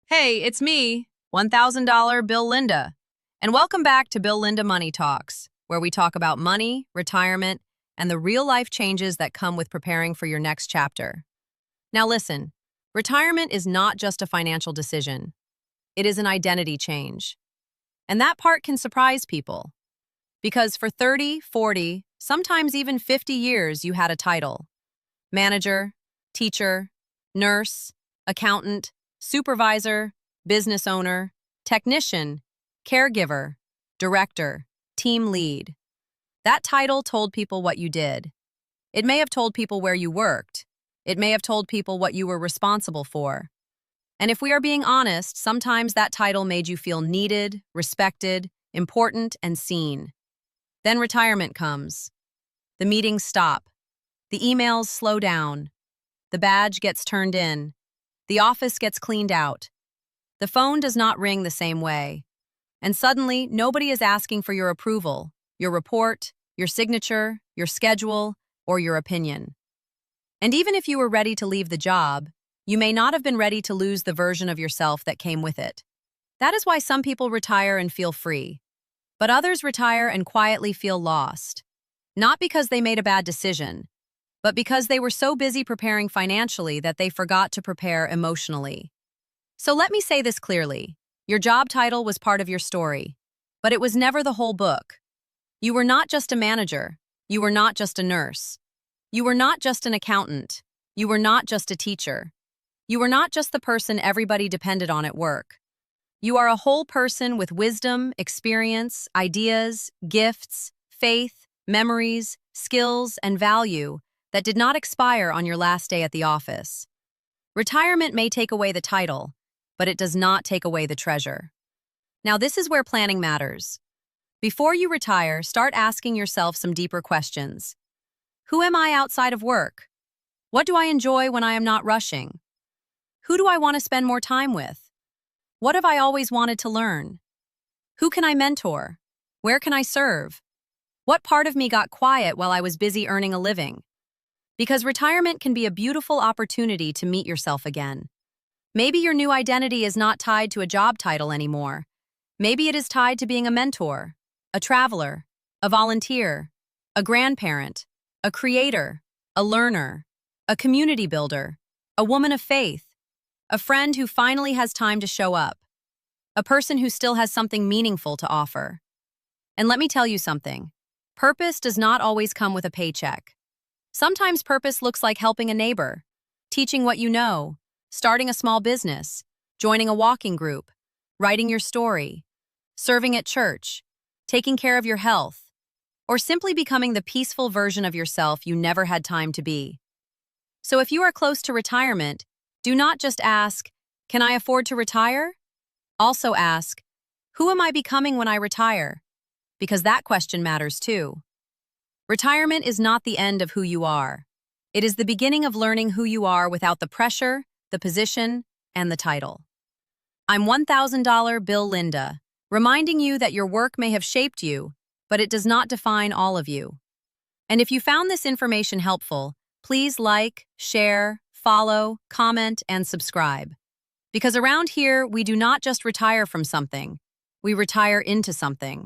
Hey, it's me, $1,000 Bill Linda. And welcome back to Bill Linda Money Talks, where we talk about money, retirement, and the real life changes that come with preparing for your next chapter. Now listen, retirement is not just a financial decision. It is an identity change. And that part can surprise people. Because for 30, 40, sometimes even 50 years, you had a title: manager, teacher, nurse, accountant, supervisor, business owner, technician, caregiver, director, team lead. That title told people what you did. It may have told people where you worked. It may have told people what you were responsible for. And if we are being honest, sometimes that title made you feel needed, respected, important, and seen. Then retirement comes. The meetings stop. The emails slow down. The badge gets turned in. The office gets cleaned out. The phone does not ring the same way. And suddenly, nobody is asking for your approval, your report, your signature, your schedule, or your opinion. And even if you were ready to leave the job, you may not have been ready to lose the version of yourself that came with it. That is why some people retire and feel free, but others retire and quietly feel lost. Not because they made a bad decision, but because they were so busy preparing financially that they forgot to prepare emotionally. So let me say this clearly. Your job title was part of your story, but it was never the whole book. You were not just a manager. You were not just a nurse. You were not just an accountant. You were not just a teacher. You were not just the person everybody depended on at work. You are a whole person with wisdom, experience, ideas, gifts, faith, memories, skills, and value that did not expire on your last day at the office. Retirement may take away the title, but it does not take away the treasure. Now, this is where planning matters. Before you retire, start asking yourself some deeper questions. Who am I outside of work? What do I enjoy when I am not rushing? Who do I want to spend more time with? What have I always wanted to learn? Who can I mentor? Where can I serve? What part of me got quiet while I was busy earning a living? Because retirement can be a beautiful opportunity to meet yourself again. Maybe your new identity is not tied to a job title anymore. Maybe it is tied to being a mentor, a traveler, a volunteer, a grandparent, a creator, a learner, a community builder, a woman of faith, a friend who finally has time to show up, a person who still has something meaningful to offer. And let me tell you something. Purpose does not always come with a paycheck. Sometimes purpose looks like helping a neighbor, teaching what you know, starting a small business, joining a walking group, writing your story, serving at church, taking care of your health, or simply becoming the peaceful version of yourself you never had time to be. So if you are close to retirement, do not just ask, "Can I afford to retire?" Also ask, "Who am I becoming when I retire?" Because that question matters too. Retirement is not the end of who you are. It is the beginning of learning who you are without the pressure, the position, and the title. I'm $1,000 Bill Linda, reminding you that your work may have shaped you, but it does not define all of you. And if you found this information helpful, please like, share, follow, comment, and subscribe. Because around here, we do not just retire from something, we retire into something.